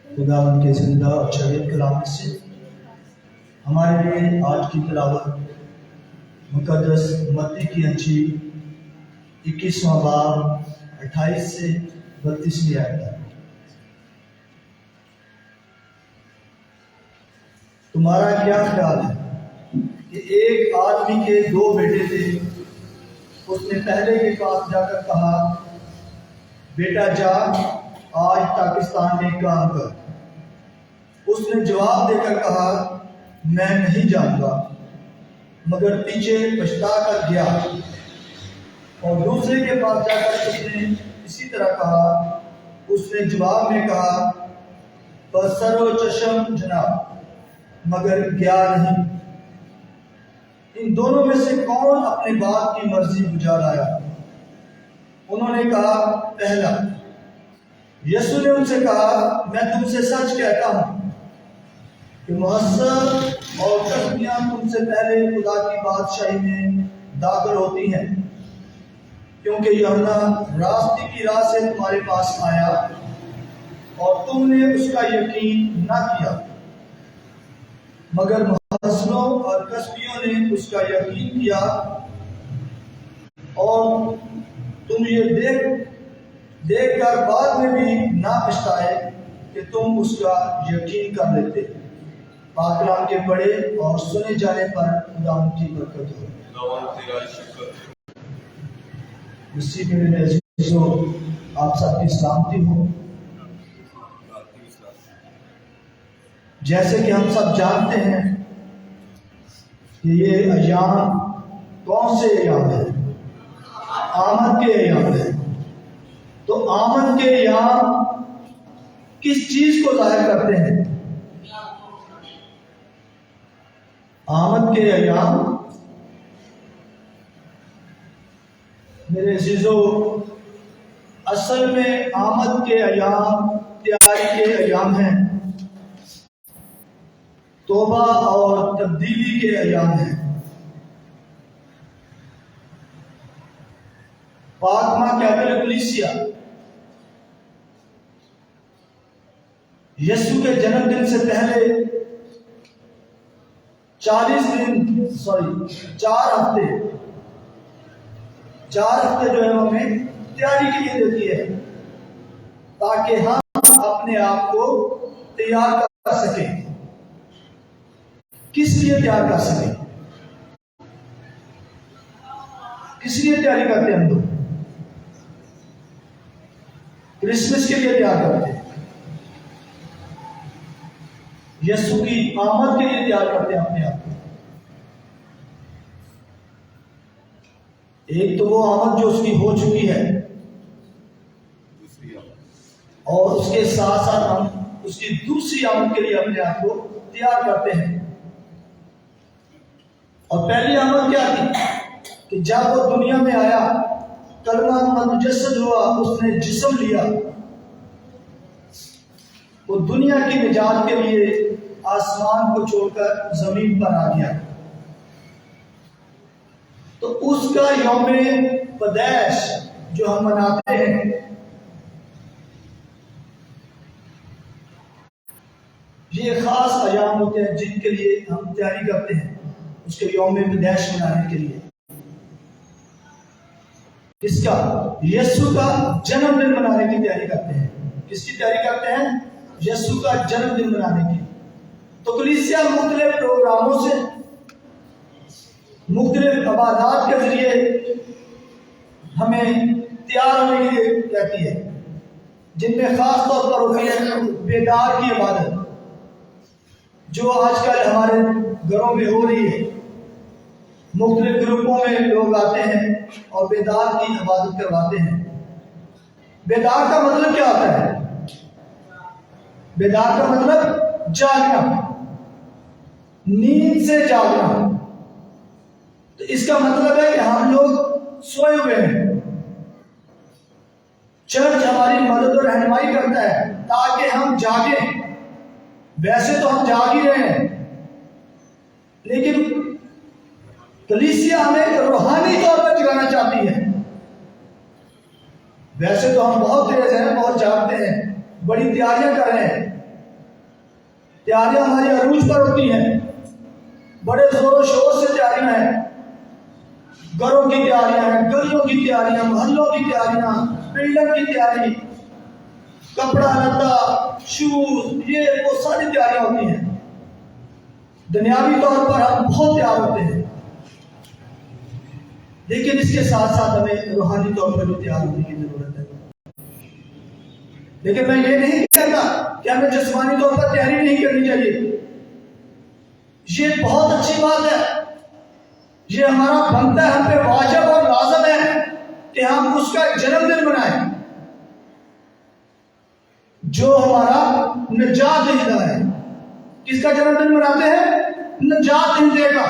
خدا ان کے زندہ اور شریف کلام سے ہمارے لیے آج کی تلاوت مقدس متی کی انجیل 21واں باب 28 سے 32ویں آیت ہے۔ تمہارا کیا خیال ہے کہ ایک آدمی کے 2 بیٹے تھے؟ اس نے پہلے کے پاس جا کر کہا، بیٹا جا آج پاکستان میں کام کر۔ اس نے جواب دے کر کہا، میں نہیں جاؤں گا، مگر پیچھے پچھتا کر گیا۔ اور دوسرے کے پاس جا کر اس نے اسی طرح کہا۔ اس نے جواب میں کہا، بس سر و چشم جناب، مگر گیا نہیں۔ ان دونوں میں سے کون اپنے باپ کی مرضی بجا لایا؟ انہوں نے کہا، پہلا۔ یسوع نے ان سے کہا، میں تم سے سچ کہتا ہوں کہ محصر اور کسبیاں تم سے پہلے خدا کی بادشاہی میں داخل ہوتی ہیں، کیونکہ یوحنا راستے کی راہ سے تمہارے پاس آیا اور تم نے اس کا یقین نہ کیا، مگر محصروں اور کسبیوں نے اس کا یقین کیا، اور تم یہ دیکھ کر بعد میں بھی نہ پچھتائے کہ تم اس کا یقین کر لیتے۔ پاک کلام کے پڑھے اور سنے جانے پر خدا ان کی برکت ہو۔ مسیح کے میرے عزیزو، آپ سب کی سلامتی ہو۔ جیسے کہ ہم سب جانتے ہیں کہ یہ ایام کون سے ایام ہیں؟ آمد کے ایام ہیں۔ تو آمد کے ایام کس چیز کو ظاہر کرتے ہیں؟ آمد کے ایام میرے عزیزو، اصل میں آمد کے ایام تیاری کے ایام ہیں، توبہ اور تبدیلی کے ایام ہیں۔ پاک ماں کیبل کلیسیا یسوع کے جنم دن سے پہلے 4 ہفتے جو ہے ہمیں تیاری کے لیے دیتی ہے، تاکہ ہم اپنے آپ کو تیار کر سکیں۔ کس لیے تیار کر سکیں؟ کس لیے تیاری کرتے ہیں ہم لوگ؟ کرسمس کے لیے تیار کرتے ہیں، یسوع کی آمد کے لیے تیار کرتے ہیں اپنے آپ کو۔ ایک تو وہ آمد جو اس کی ہو چکی ہے، اور اس کے ساتھ ساتھ ہم اس کی دوسری آمد کے لیے اپنے آپ کو تیار کرتے ہیں۔ اور پہلی آمد کیا تھی؟ کہ جب وہ دنیا میں آیا، کلمہ متجسد ہوا، اس نے جسم لیا، وہ دنیا کی نجات کے لیے آسمان کو چھوڑ کر زمین پر آ گیا۔ تو اس کا یوم پیدائش جو ہم مناتے ہیں، یہ خاص ایام ہوتے ہیں جن کے لیے ہم تیاری کرتے ہیں، اس کے یوم پیدائش منانے کے لیے۔ کس کا؟ یسوع کا جنم دن منانے کی تیاری کرتے ہیں۔ کس کی تیاری کرتے ہیں؟ یسوع کا جنم دن منانے کی۔ تو کلیسیا مختلف پروگراموں سے، مختلف عبادات کے ذریعے ہمیں تیار ہونے کے لیے کہتی ہے، جن میں خاص طور پر ہوتی ہے بیدار کی عبادت، جو آج کل ہمارے گھروں میں ہو رہی ہے۔ مختلف گروپوں میں لوگ آتے ہیں اور بیدار کی عبادت کرواتے ہیں۔ بیدار کا مطلب کیا ہوتا ہے؟ بیدار کا مطلب جاگنا، نیند سے جاگنا۔ تو اس کا مطلب ہے کہ ہم لوگ سوئے ہوئے ہیں، چرچ ہماری مدد اور رہنمائی کرتا ہے تاکہ ہم جاگیں۔ ویسے تو ہم جاگ ہی رہے ہیں، لیکن کلیسیا ہمیں روحانی طور پر جگانا چاہتی ہے۔ ویسے تو ہم بہت تیز ہیں، بہت جاگتے ہیں، بڑی تیاریاں کر رہے ہیں، تیاریاں ہماری عروج پر ہوتی ہیں، بڑے زور و شور سے تیاریاں ہیں، گھروں کی تیاریاں ہیں، گلیوں کی تیاریاں، محلوں کی تیاریاں، بلڈنگ کی تیاری، کپڑا لتا، شوز، یہ وہ ساری تیاریاں ہوتی ہیں۔ دنیاوی طور پر ہم بہت تیار ہوتے ہیں، لیکن اس کے ساتھ ساتھ ہمیں روحانی طور پر بھی تیار ہونے کی ضرورت ہے۔ لیکن میں یہ نہیں کہتا کہ ہمیں جسمانی طور پر تیاری نہیں کرنی چاہیے، یہ بہت اچھی بات ہے، یہ ہمارا بنتا ہے، ہم پہ واجب اور لازم ہے کہ ہم اس کا جنم دن منائیں جو ہمارا نجات دہندہ ہے۔ کس کا جنم دن مناتے ہیں؟ نجات دہندے کا،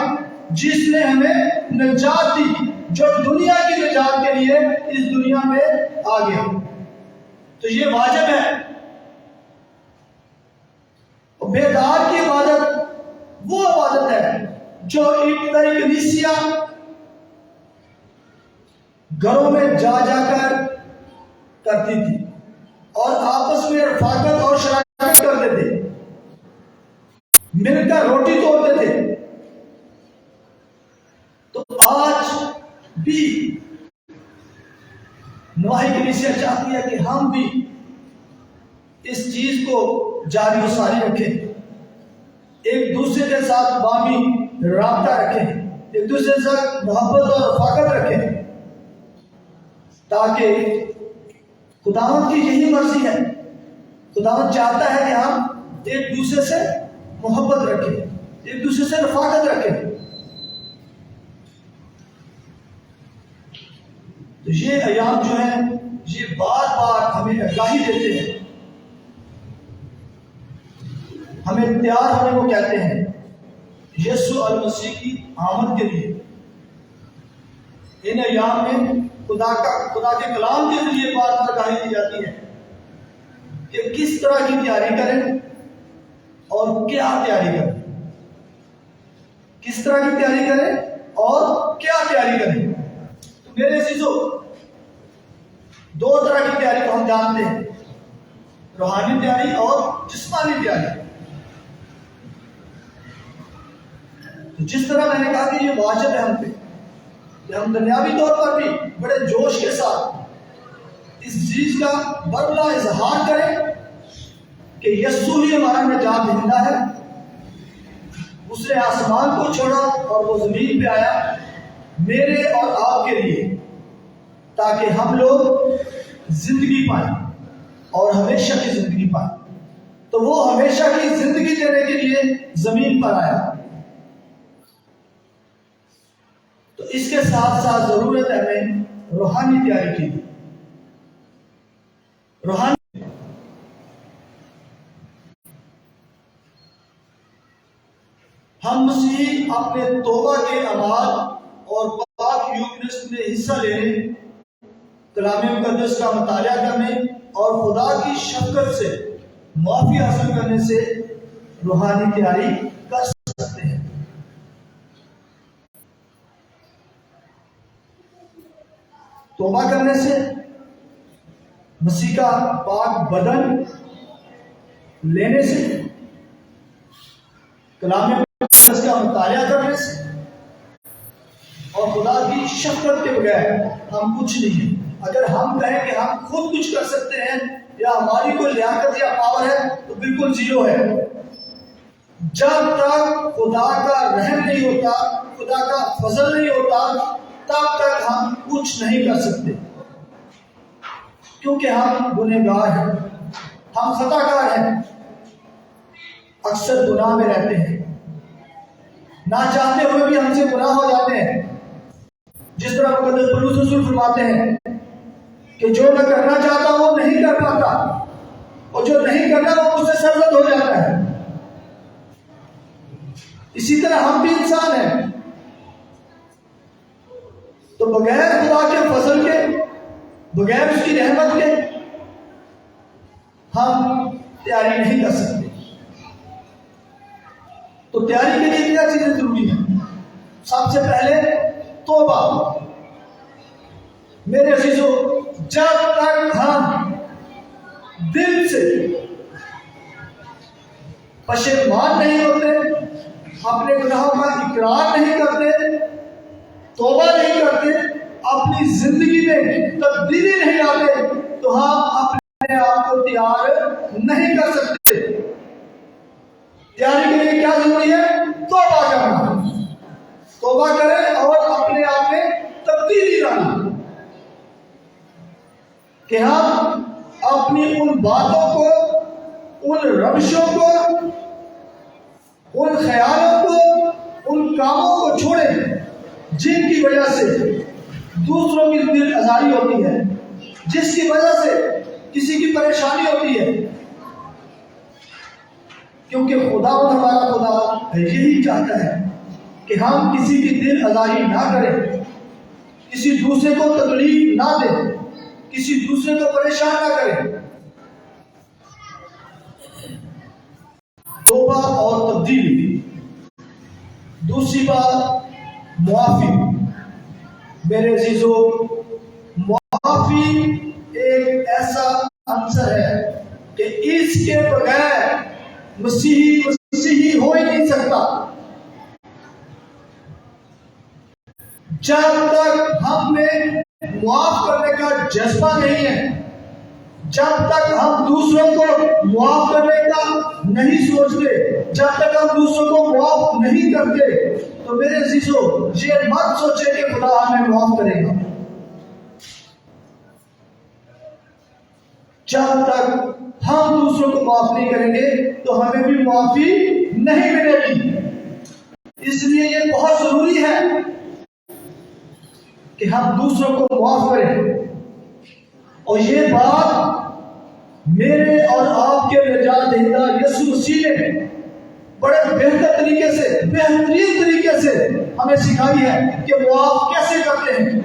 جس نے ہمیں نجات دی، جو دنیا کی نجات کے لیے اس دنیا میں آ گیا۔ تو یہ واجب ہے۔ بیدار کی عبادت وہ عبادت ہے جو کنیسیا گھروں میں جا جا کر کرتی تھی اور آپس میں رفاقت اور شراکت کرتے تھے، مل کر روٹی توڑتے تھے۔ تو آج بھی نواحی کنیسیا چاہتی ہے کہ ہم بھی اس چیز کو جاری و ساری رکھیں، ایک دوسرے کے ساتھ باہمی رابطہ رکھیں، ایک دوسرے کے ساتھ محبت اور رفاقت رکھیں، تاکہ خداوند کی یہی مرضی ہے، خداوند چاہتا ہے کہ ہم ایک دوسرے سے محبت رکھیں، ایک دوسرے سے رفاقت رکھیں۔ تو یہ ایام جو ہیں یہ بار بار ہمیں آگاہی دیتے ہیں، ہمیں تیار ہونے کو کہتے ہیں یسوع المسیح کی آمد کے لیے۔ ان ایام میں خدا کے کلام کے ذریعے بار بار آگاہی دی جاتی ہے کہ کس طرح کی تیاری کریں اور کیا تیاری کریں، کس طرح کی تیاری کریں اور کیا تیاری کریں۔ تو میرے عزیزو، دو طرح کی تیاری کو ہم جانتے ہیں، روحانی تیاری اور جسمانی تیاری۔ تو جس طرح میں نے کہا کہ یہ واجب ہے ہم پہ کہ ہم دنیاوی طور پر بھی بڑے جوش کے ساتھ اس چیز کا برلا اظہار کریں کہ یسوع ہی ہمارا نجات دہندہ ہے، اس نے آسمان کو چھوڑا اور وہ زمین پہ آیا میرے اور آپ کے لیے، تاکہ ہم لوگ زندگی پائیں اور ہمیشہ کی زندگی پائیں۔ تو وہ ہمیشہ کی زندگی دینے کے لیے زمین پر آیا۔ تو اس کے ساتھ ساتھ ضرورت ہے ہمیں روحانی تیاری کی۔ روحانی ہم مسیحی اپنے توبہ کے اعمال اور پاک یوکرسٹ میں حصہ لینے، کلام مقدس کا مطالعہ کرنے اور خدا کی شفقت سے معافی حاصل کرنے سے روحانی تیاری کر سکتے ہیں۔ توبہ کرنے سے، مسیح کا پاک بدن لینے سے، کلام مقدس کا مطالعہ کرنے سے اور خدا کی شفقت کے بغیر ہم کچھ نہیں ہیں۔ اگر ہم کہیں کہ ہم خود کچھ کر سکتے ہیں یا ہماری کوئی لیاقت یا پاور ہے تو بالکل زیرو ہے۔ جب تک خدا کا رحم نہیں ہوتا، خدا کا فضل نہیں ہوتا، تب تک ہم کچھ نہیں کر سکتے، کیونکہ ہم گنہگار ہیں، ہم خطا کار ہیں، اکثر گناہ میں رہتے ہیں، نہ چاہتے ہوئے بھی ہم سے گناہ ہو جاتے ہیں۔ جس طرح مقدس پولس رسول فرماتے ہیں کہ جو میں کرنا چاہتا ہوں وہ نہیں کر پاتا، اور جو نہیں کرنا وہ مجھ سے سرزد ہو جاتا ہے۔ اسی طرح ہم بھی انسان ہیں، تو بغیر خدا کے فضل کے، بغیر اس کی رحمت کے ہم تیاری نہیں کر سکتے۔ تو تیاری کے لیے کیا چیزیں ضروری ہیں؟ سب سے پہلے توبہ۔ میرے عزیزو، جب تک ہم دل سے پشیمان نہیں ہوتے، اپنے گناہوں کا اقرار نہیں کرتے، توبہ نہیں کرتے، اپنی زندگی میں تبدیلی نہیں لاتے، تو ہم اپنے آپ کو تیار نہیں کر سکتے۔ تیاری کے لیے کیا ضروری ہے؟ توبہ کرنا۔ توبہ کریں اور اپنے آپ میں تبدیلی لانا، کہ ہم اپنی ان باتوں کو، ان روشوں کو، ان خیالوں کو، ان کاموں کو چھوڑیں جن کی وجہ سے دوسروں کی دل آزاری ہوتی ہے، جس کی وجہ سے کسی کی پریشانی ہوتی ہے، کیونکہ خدا ہمارا خدا یہی چاہتا ہے کہ ہم کسی کی دل آزاری نہ کریں، کسی دوسرے کو تکلیف نہ دیں، کسی دوسرے کو پریشان نہ کریں۔ توبہ اور تبدیلی۔ دوسری بات، معافی۔ میرے عزیزو، معافی ایک ایسا عنصر ہے کہ اس کے بغیر مسیحی ہو ہی نہیں سکتا۔ جب تک ہم میں معاف کرنے کا جذبہ نہیں ہے، جب تک ہم دوسروں کو معاف کرنے کا نہیں سوچتے، جب تک ہم دوسروں کو معاف نہیں کرتے، تو میرے عزیزو یہ مت سوچے کہ خدا ہمیں معاف کرے گا۔ جب تک ہم دوسروں کو معاف نہیں کریں گے تو ہمیں بھی معافی نہیں ملے گی۔ اس لیے یہ بہت ضروری ہے کہ ہم دوسروں کو معاف کریں، اور یہ بات میرے اور آپ کے نجات دہندہ یسوع مسیح نے بڑے بہترین طریقے سے ہمیں سکھائی ہے کہ معاف کیسے کرتے ہیں۔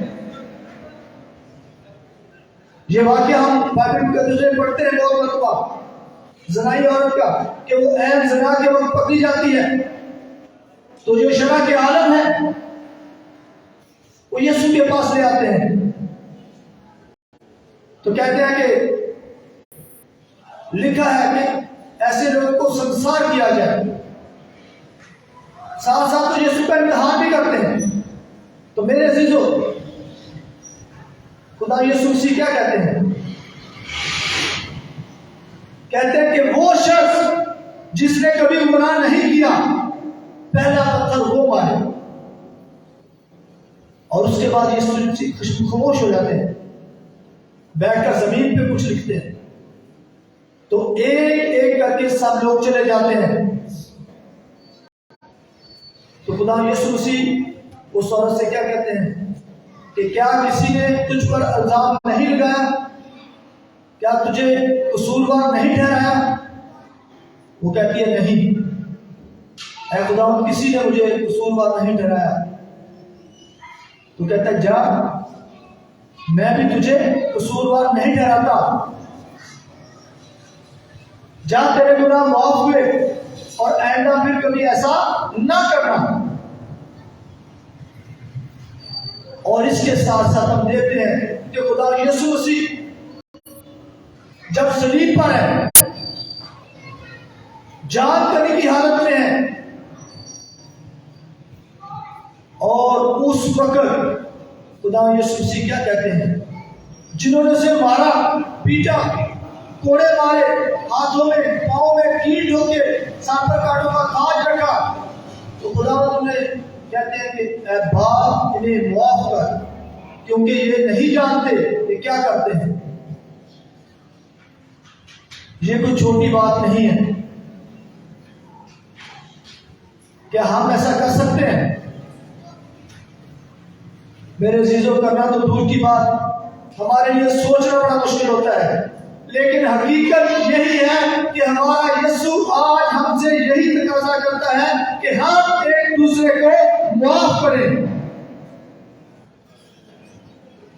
یہ واقعہ ہم بائبل مقدس میں پڑھتے ہیں بہت مرتبہ، زنائی عورت کا، کہ وہ عین زنا کے وقت پکڑی جاتی ہے، تو جو شرع کے عالم ہے وہ یسوع کے پاس لے آتے ہیں، تو کہتے ہیں کہ لکھا ہے کہ ایسے لوگوں کو سنسار کیا جائے، ساتھ ساتھ تو یسوع کا امتحان بھی کرتے ہیں۔ تو میرے عزیزو، خدا یسوع مسیح کیا کہتے ہیں؟ کہتے ہیں کہ وہ شخص جس نے کبھی گناہ نہیں کیا پہلا پتھر وہ مارے، اور اس کے بعد یسوع مسیح خاموش ہو جاتے ہیں، بیٹھ کر زمین پہ کچھ لکھتے ہیں، تو ایک ایک کر کے سب لوگ چلے جاتے ہیں۔ تو خدا یسوع مسیح اس عورت سے کیا کہتے ہیں کہ کیا کسی نے تجھ پر الزام نہیں لگایا؟ کیا تجھے قصوروار نہیں ٹھہرایا؟ وہ کہتی ہے نہیں، اے خدا، کسی نے مجھے قصوروار نہیں ٹھہرایا۔ تو کہتا ہے جا، میں بھی تجھے قصوروار نہیں ٹھہراتا، جا، تیرے گناہ معاف ہوئے، اور آئندہ پھر کبھی ایسا نہ کرنا۔ اور اس کے ساتھ ساتھ ہم دیکھتے ہیں کہ خدا یسوع مسیح جب صلیب پر ہے، جان کرنے کی حالت میں ہے، اور اس وقت خدا یسوع مسیح کیا کہتے ہیں؟ جنہوں نے اسے مارا، پیٹا، کوڑے مارے، ہاتھوں میں پاؤں میں کیل ڈھوکے، سر پر کانٹوں کا تاج رکھا، تو خدا انہیں کہتے ہیں کہ اے باپ، انہیں معاف کر، کیونکہ یہ نہیں جانتے کہ کیا کرتے ہیں۔ یہ کوئی چھوٹی بات نہیں ہے۔ کیا ہم ایسا کر سکتے ہیں؟ میرے عزیزوں، کرنا تو دور کی بات، ہمارے لیے سوچنا بڑا مشکل ہوتا ہے، لیکن حقیقت یہی ہے کہ ہمارا یسوع آج ہم سے یہی تقاضا کرتا ہے کہ ہم ایک دوسرے کو معاف کریں۔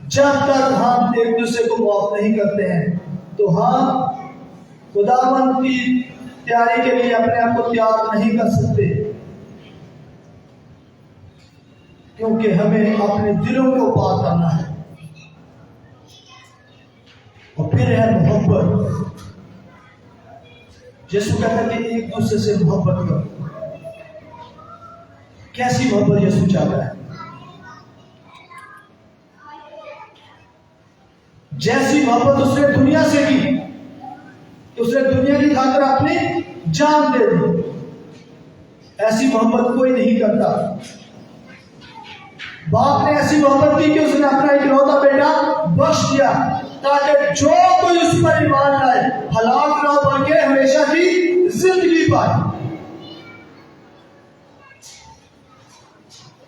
جب تک ہم ایک دوسرے کو معاف نہیں کرتے ہیں تو ہم خداوند کی تیاری کے لیے اپنے آپ کو تیار نہیں کر سکتے، کیونکہ ہمیں اپنے دلوں کو پاک کرنا ہے۔ اور پھر ہے محبت۔ یسوع کہتا ہے کہ ایک دوسرے سے محبت کرو. کیسی محبت یسوع چاہتا ہے؟ جیسی محبت اس نے دنیا سے کی کہ اس نے دنیا کی خاطر اپنی جان دے دی، ایسی محبت کوئی نہیں کرتا. باپ نے ایسی محبت کی کہ اس نے اپنا اکلوتا بیٹا بخش دیا تاکہ جو کوئی اس پر ایمان لائے ہلاک نہ ہو بلکہ ہمیشہ کی زندگی پائے.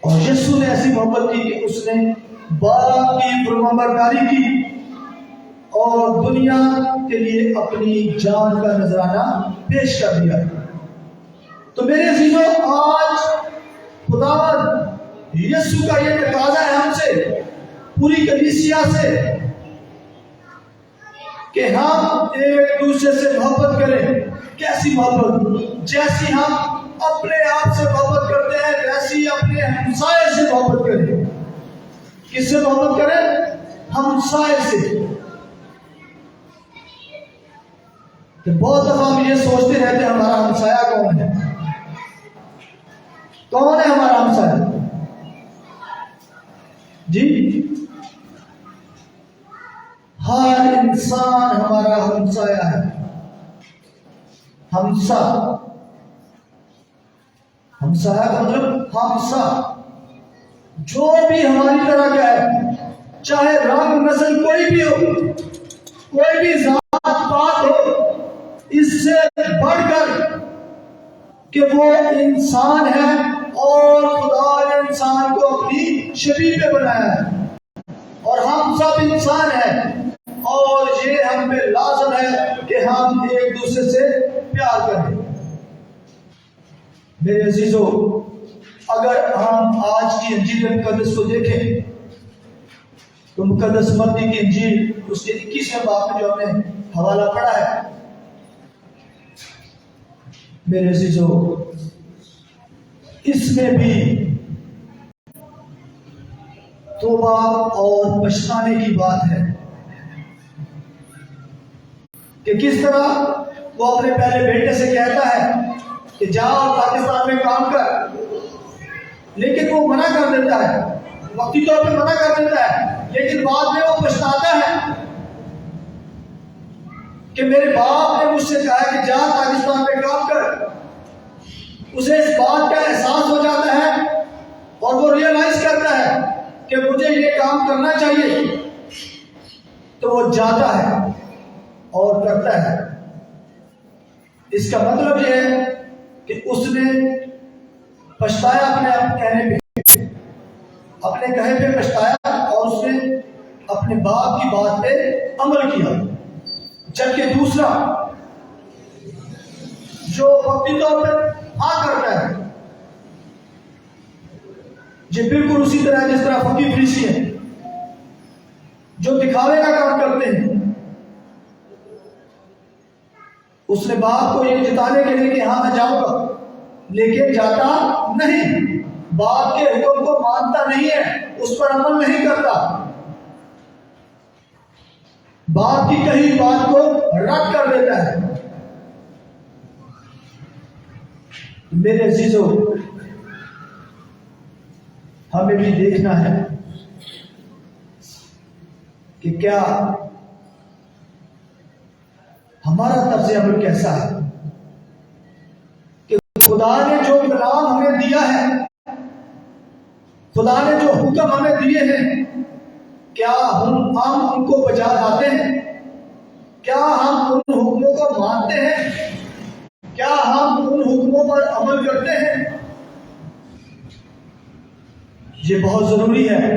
اور یسوع نے ایسی محبت کی کہ اس نے باپ کی فرمانبرداری کی اور دنیا کے لیے اپنی جان کا نذرانہ پیش کر دیا. تو میرے عزیزوں، آج خدا یسوع کا یہ تقاضا ہے ہم سے، پوری کلیسیا سے، کہ ہم ایک دوسرے سے محبت کریں. کیسی محبت؟ جیسی ہم اپنے آپ سے محبت کرتے ہیں ویسی اپنے ہمسائے سے محبت کریں. کس سے محبت کریں؟ ہمسائے سے. کہ بہت دفعہ ہم یہ سوچتے رہتے ہیں ہمارا ہمسایہ کون ہے؟ کون ہے ہمارا ہمسایہ؟ جی، ہر انسان ہمارا ہمسایہ ہے. ہمسایہ کا مطلب ہمسا، جو بھی ہماری طرح کا ہے، چاہے رنگ نسل کوئی بھی ہو، کوئی بھی ذات پات ہو، اس سے بڑھ کر کہ وہ انسان ہے اور خدا نے انسان کو اپنی شبیہ پہ بنایا ہے اور ہم سب انسان ہیں اور یہ ہم پہ لازم ہے کہ ہم ایک دوسرے سے پیار کریں. میرے عزیزوں، اگر ہم آج کی انجیل مقدس کو دیکھیں تو مقدس متی کی انجیل اس کے 21ویں باب میں جو ہم نے حوالہ پڑھا ہے، میرے عزیزوں، اس میں بھی توبہ اور پچھتانے کی بات ہے کہ کس طرح وہ اپنے پہلے بیٹے سے کہتا ہے کہ جاؤ پاکستان میں کام کر، لیکن وہ منع کر دیتا ہے، وقتی طور پہ منع کر دیتا ہے، لیکن بعد میں وہ پچھتاتا ہے کہ میرے باپ نے مجھ سے کہا کہ جا پاکستان میں کام کر. اسے اس بات کا احساس ہو جاتا ہے اور وہ ریئلائز کرتا ہے کہ مجھے یہ کام کرنا چاہیے، تو وہ جاتا ہے اور کرتا ہے. اس کا مطلب یہ ہے کہ اس نے پچھتایا، اپنے کہنے پہ، اپنے کہے پہ پچھتایا اور اس نے اپنے باپ کی بات پہ عمل کیا. جبکہ دوسرا جو وقتی طور پہ ہاں کرتا ہے، یہ بالکل اسی طرح جس طرح فقیر فریسی ہیں جو دکھاوے کا کام کرتے ہیں. اس نے باپ کو یہ جتانے کے لیے کہ ہاں میں جاؤں گا، لیکن جاتا نہیں، باپ کے حکم کو مانتا نہیں ہے، اس پر عمل نہیں کرتا، باپ کی کہی بات کو رد کر دیتا ہے. میرے عزیزوں، ہمیں بھی دیکھنا ہے کہ کیا ہمارا طرز عمل کیسا ہے، کہ خدا نے جو کلام ہمیں دیا ہے، خدا نے جو حکم ہمیں دیے ہیں، کیا ہم ان کو بجا لاتے ہیں؟ کیا ہم ان حکموں کو مانتے ہیں؟ کیا ہم ان حکموں پر عمل کرتے ہیں؟ یہ بہت ضروری ہے.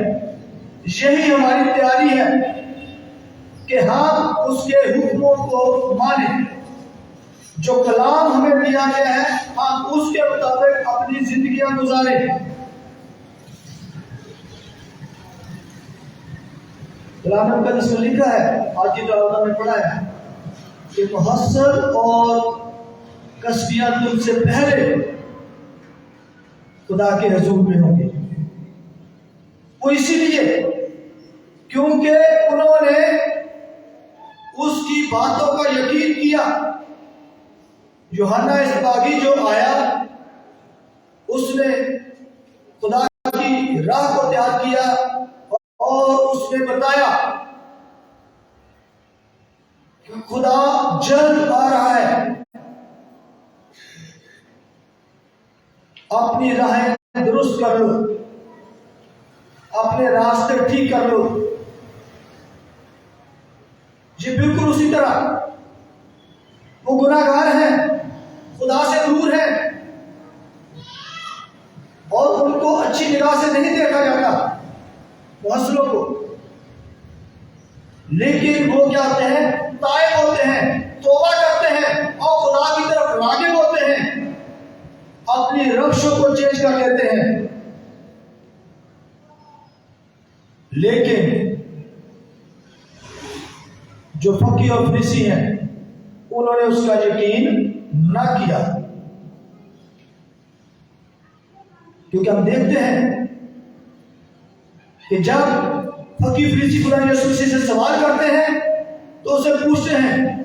یہی ہماری تیاری ہے کہ ہم اس کے حکموں کو مانیں. جو کلام ہمیں دیا گیا ہے ہم اس کے مطابق اپنی زندگیاں گزاریں. کلام مقدس میں لکھا ہے، آج کی دعوت میں پڑھا ہے کہ محسن اور کسبیاں تم سے پہلے خدا کے حضور میں ہوں گے. وہ اسی لیے کیونکہ انہوں نے اس کی باتوں کا یقین کیا، یوحنا اسباغی جو آیا اس نے خدا کی راہ کو تیار کیا اور اس نے بتایا کہ خدا جلد آ رہا ہے، اپنی راہیں درست کر لو، اپنے راستے ٹھیک کر لو۔ یہ بالکل اسی طرح وہ گناہگار ہیں، خدا سے دور ہیں اور ان کو اچھی نگاہ سے نہیں دیکھا جاتا محسنوں کو، لیکن وہ کیا ہوتے ہیں؟ تائب ہوتے ہیں، توبہ کرتے ہیں اور خدا کی طرف راغب ہوتے ہیں، اپنی روشوں کو چینج کر لیتے ہیں۔ لیکن جو فقیہ اور فریسی ہیں انہوں نے اس کا یقین نہ کیا، کیونکہ ہم دیکھتے ہیں کہ جب فقیہ فریسی خدا یسوع مسیح سے سوال کرتے ہیں تو اسے پوچھتے ہیں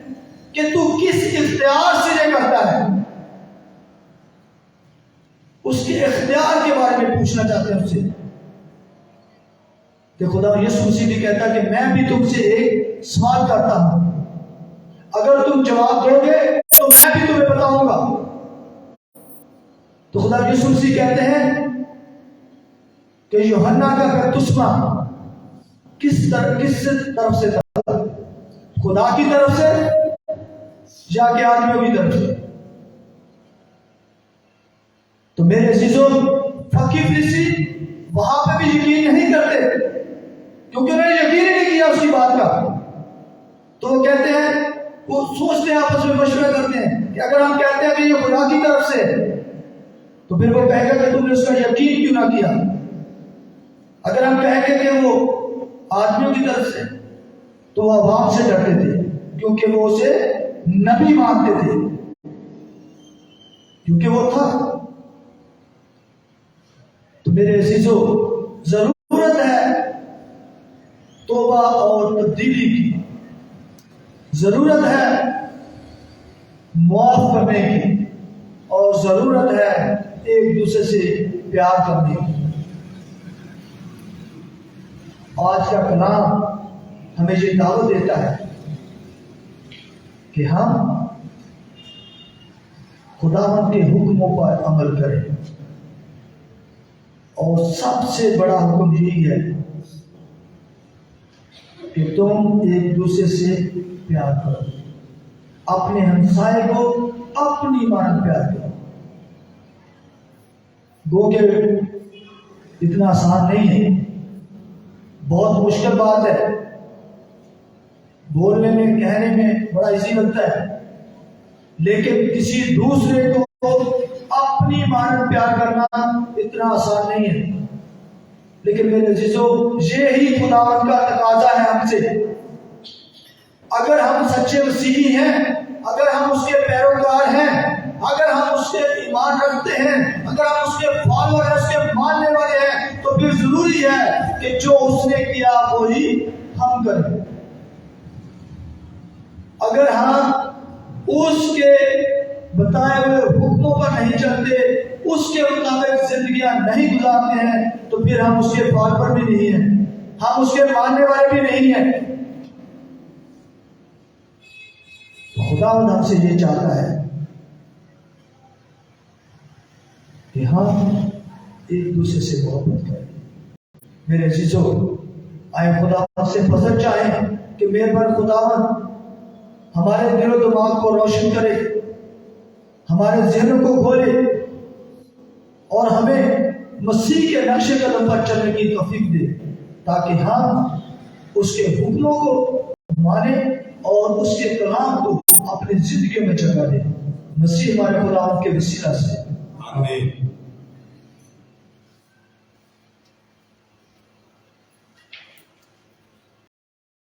کہ تو کس اختیار سے یہ کرتا ہے؟ اس کے اختیار کے بارے میں پوچھنا چاہتے ہیں اس سے، کہ خدا یسوع مسیح بھی کہتا ہے کہ میں بھی تم سے ایک سوال کرتا ہوں، اگر تم جواب دو گے تو میں بھی تمہیں بتاؤں گا۔ تو خدا یسوع مسیح کہتے ہیں کہ یوحنا کا بپتسمہ کس طرف سے تھا؟ خدا کی طرف سے یا کہ آدمیوں کی طرف سے؟ تو میرے عزیزوں، فقیہ فریسی وہاں پہ بھی یقین نہیں کرتے کیونکہ انہوں نے یقین ہی نہیں کیا اس کی بات کا۔ تو وہ کہتے ہیں، وہ سوچتے ہیں، آپس میں مشورہ کرتے ہیں کہ اگر ہم کہتے ہیں کہ یہ خدا کی طرف سے تو پھر وہ کہے گا کہ تم نے اس کا یقین کیوں نہ کیا؟ اگر ہم کہیں گے کہ وہ آدمیوں کی طرف سے تو وہ عوام سے ڈرتے تھے کیونکہ وہ اسے نبی مانتے تھے، کیونکہ وہ تھا۔ تو میرے عزیزوں، ضرورت ہے توبہ اور تبدیلی کی، ضرورت ہے معاف کرنے کی، اور ضرورت ہے ایک دوسرے سے پیار کرنے کی۔ آج کا کلام ہمیں یہ دعوت دیتا ہے کہ ہم خداوند کے حکموں پر عمل کریں، اور سب سے بڑا حکم یہی ہے کہ تم ایک دوسرے سے پیار کرو، اپنے ہمسائے کو اپنی مانند پیار کرو۔ گو کہ اتنا آسان نہیں ہے، بہت مشکل بات ہے، بولنے میں کہنے میں بڑا ایزی لگتا ہے، لیکن کسی دوسرے کو اپنی مانند پیار کرنا اتنا آسان نہیں ہے۔ لیکن میرے عزیزوں، یہی خداوند کا تقاضا ہے ہم سے۔ اگر ہم سچے مسیحی ہیں، اگر ہم اس کے پیروکار ہیں، اگر ہم اس کے ایمان رکھتے ہیں، اگر ہم اس کے فالوور ہیں، اس کے ماننے والے ہیں، تو پھر ضروری ہے کہ جو اس نے کیا وہی ہم کریں۔ اگر ہم اس کے بتائے ہوئے حکموں پر نہیں چلتے، اس کے مطابق زندگیاں نہیں گزارتے ہیں، تو پھر ہم اس کے فالوور بھی نہیں ہیں، ہم اس کے ماننے والے بھی نہیں ہیں۔ خداوند ہم سے یہ چاہتا ہے کہ ہم ایک دوسرے سے محبت کریں۔ میرے عزیزوں، آئے خداوند سے فضل چاہیں کہ مہربان خداوند ہمارے دل و دماغ کو روشن کرے، ہمارے ذہنوں کو کھولے، اور ہمیں مسیح کے نقش قدم پر چلنے کی توفیق دے، تاکہ ہم اس کے حکموں کو مانیں اور اس کے کلام کو اپنی زندگی میں جگہ دیں۔ مسیح ہمارے خداوند کے وسیلہ سے آمین۔